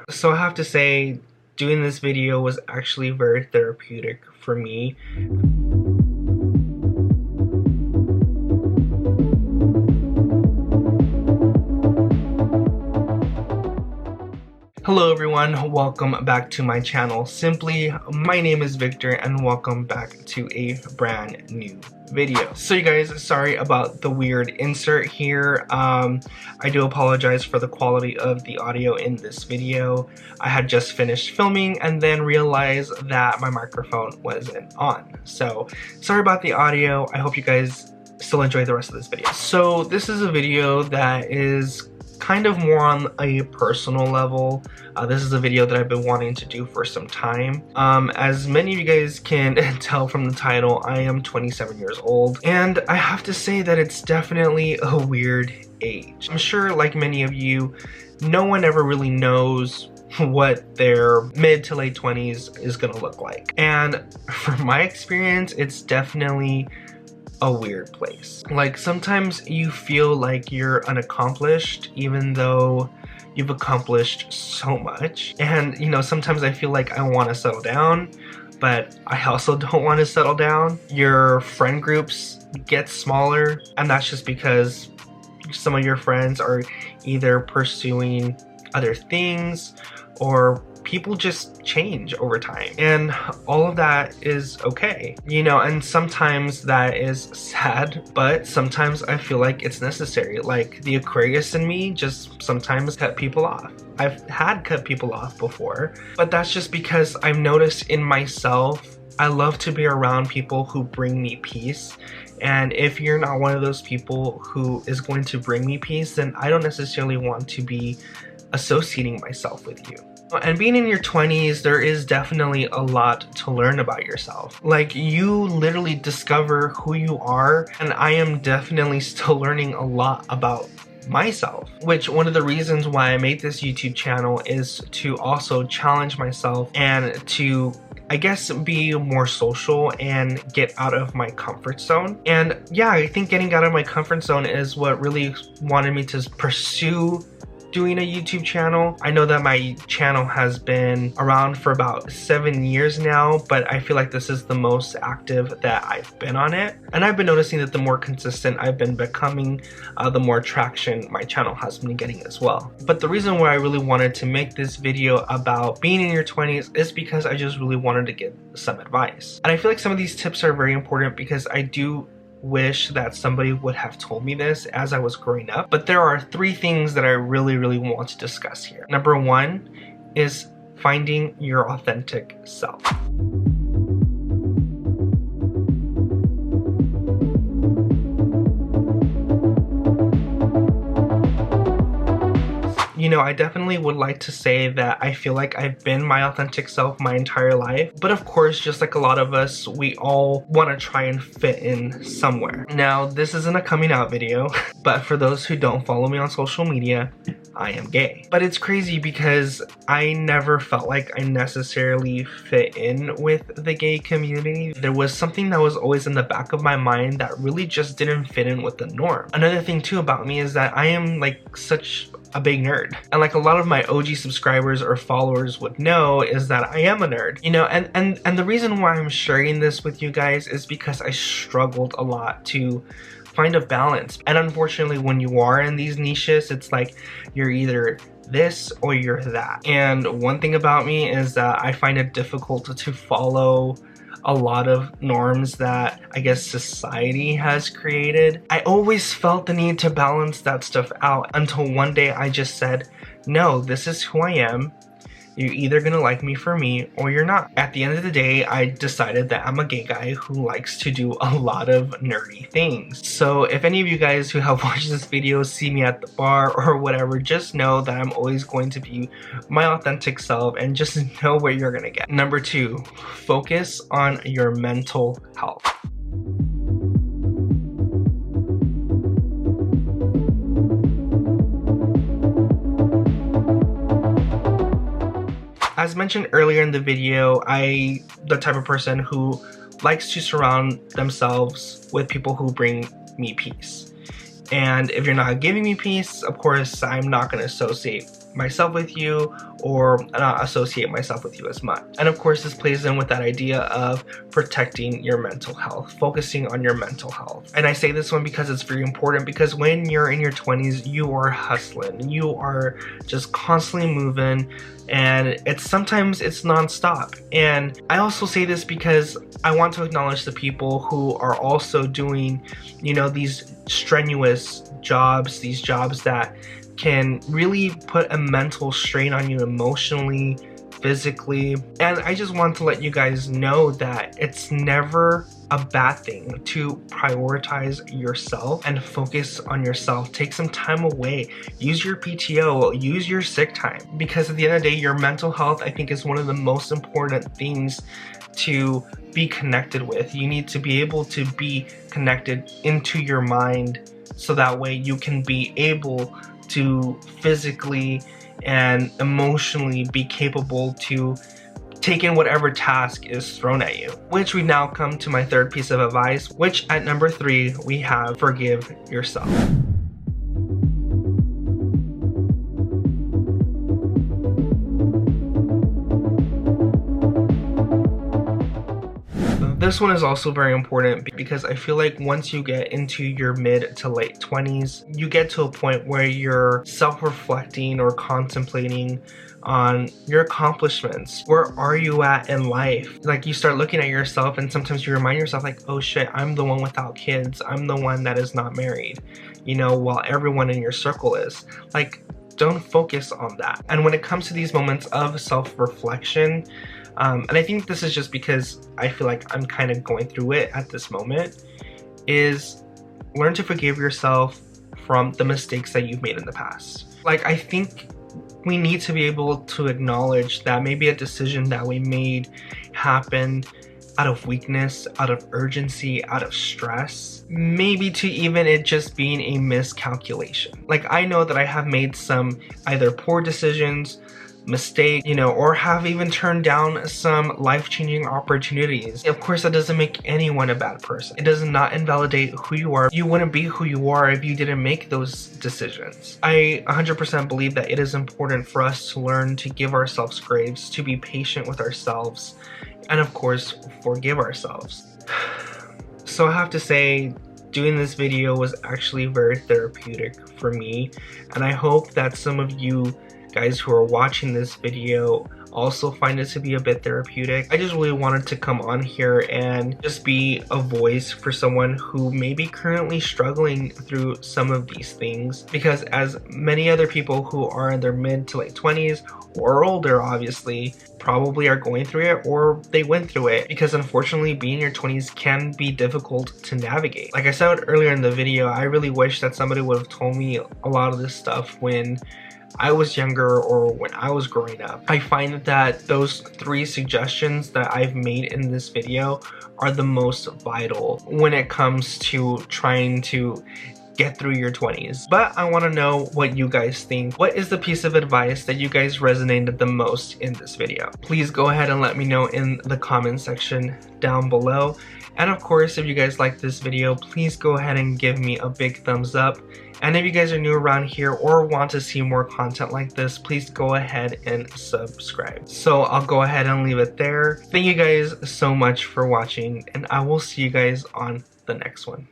So I have to say, doing this video was actually very therapeutic for me. Hello everyone, welcome back to my channel. Simply, my name is Victor and welcome back to a brand new video. So you guys, sorry about the weird insert here. I do apologize for the quality of the audio in this video. I had just finished filming and then realized that my microphone wasn't on. So sorry about the audio. I hope you guys still enjoy the rest of this video. So this is a video that is kind of more on a personal level. This is a video that I've been wanting to do for some time. As many of you guys can tell from the title, I am 27 years old, and I have to say that it's definitely a weird age. I'm sure, like many of you, no one ever really knows what their mid to late 20s is gonna look like. And from my experience, it's definitely a weird place. Like, sometimes you feel like you're unaccomplished even though you've accomplished so much. And you know, sometimes I feel like I want to settle down, but I also don't want to settle down. Your friend groups get smaller, and that's just because some of your friends are either pursuing other things or people just change over time, and all of that is okay, you know. And sometimes that is sad, but sometimes I feel like it's necessary. Like, the Aquarius in me just sometimes cut people off. I've had cut people off before, but that's just because I've noticed in myself, I love to be around people who bring me peace. And if you're not one of those people who is going to bring me peace, then I don't necessarily want to be associating myself with you. And being in your 20s, there is definitely a lot to learn about yourself. Like, you literally discover who you are, and I am definitely still learning a lot about myself. Which, one of the reasons why I made this YouTube channel is to also challenge myself and to, I guess, be more social and get out of my comfort zone. And yeah, I think getting out of my comfort zone is what really wanted me to pursue doing a YouTube channel. I know that my channel has been around for about 7 years now, but I feel like this is the most active that I've been on it. And I've been noticing that the more consistent I've been becoming, the more traction my channel has been getting as well. But the reason why I really wanted to make this video about being in your 20s is because I just really wanted to get some advice. And I feel like some of these tips are very important because I do wish that somebody would have told me this as I was growing up. But there are 3 things that I really want to discuss here. Number 1 is finding your authentic self. You know, I definitely would like to say that I feel like I've been my authentic self my entire life. But of course, just like a lot of us, we all want to try and fit in somewhere. Now, this isn't a coming out video, but for those who don't follow me on social media, I am gay. But it's crazy because I never felt like I necessarily fit in with the gay community. There was something that was always in the back of my mind that really just didn't fit in with the norm. Another thing too about me is that I am like such a big nerd, and like a lot of my OG subscribers or followers would know, is that I am a nerd, you know. And the reason why I'm sharing this with you guys is because I struggled a lot to find a balance. And unfortunately, when you are in these niches, it's like you're either this or you're that. And one thing about me is that I find it difficult to follow a lot of norms that I guess society has created. I always felt the need to balance that stuff out until one day I just said, no, this is who I am. You're either gonna like me for me or you're not. At the end of the day, I decided that I'm a gay guy who likes to do a lot of nerdy things. So if any of you guys who have watched this video see me at the bar or whatever, just know that I'm always going to be my authentic self, and just know what you're gonna get. Number 2, focus on your mental health. As mentioned earlier in the video, I'm the type of person who likes to surround themselves with people who bring me peace. And if you're not giving me peace, of course, I'm not going to associate myself with you or not associate myself with you as much. And of course, this plays in with that idea of protecting your mental health, focusing on your mental health. And I say this one because it's very important, because when you're in your 20s, you are hustling, you are just constantly moving, and sometimes it's nonstop. And I also say this because I want to acknowledge the people who are also doing, you know, these strenuous jobs, these jobs that can really put a mental strain on you emotionally, physically. And I just want to let you guys know that it's never a bad thing to prioritize yourself and focus on yourself. Take some time away, use your PTO, use your sick time, because at the end of the day, your mental health, I think, is one of the most important things to be connected with. You need to be able to be connected into your mind, so that way you can be able to physically and emotionally be capable to take in whatever task is thrown at you. Which we've now come to my third piece of advice, which at number 3 we have forgive yourself. This one is also very important because I feel like once you get into your mid to late 20s, you get to a point where you're self-reflecting or contemplating on your accomplishments. Where are you at in life? Like, you start looking at yourself and sometimes you remind yourself like, oh shit, I'm the one without kids. I'm the one that is not married, you know, while everyone in your circle is. Like, don't focus on that. And when it comes to these moments of self-reflection, and I think this is just because I feel like I'm kind of going through it at this moment, is learn to forgive yourself from the mistakes that you've made in the past. Like, I think we need to be able to acknowledge that maybe a decision that we made happened out of weakness, out of urgency, out of stress, maybe to even it just being a miscalculation. Like, I know that I have made some either poor decisions, mistake, you know, or have even turned down some life-changing opportunities. Of course, that doesn't make anyone a bad person. It does not invalidate who you are. You wouldn't be who you are if you didn't make those decisions. I 100% believe that it is important for us to learn to give ourselves grace, to be patient with ourselves, and of course, forgive ourselves. So I have to say, doing this video was actually very therapeutic for me, and I hope that some of you guys who are watching this video also find it to be a bit therapeutic. I just really wanted to come on here and just be a voice for someone who may be currently struggling through some of these things, because as many other people who are in their mid to late 20s or older, obviously, probably are going through it or they went through it, because unfortunately being in your 20s can be difficult to navigate. Like I said earlier in the video, I really wish that somebody would have told me a lot of this stuff when I was younger or when I was growing up. I find that those 3 suggestions that I've made in this video are the most vital when it comes to trying to get through your 20s. But I want to know what you guys think. What is the piece of advice that you guys resonated the most in this video? Please go ahead and let me know in the comment section down below. And of course, if you guys like this video, please go ahead and give me a big thumbs up. And if you guys are new around here or want to see more content like this, please go ahead and subscribe. So I'll go ahead and leave it there. Thank you guys so much for watching, and I will see you guys on the next one.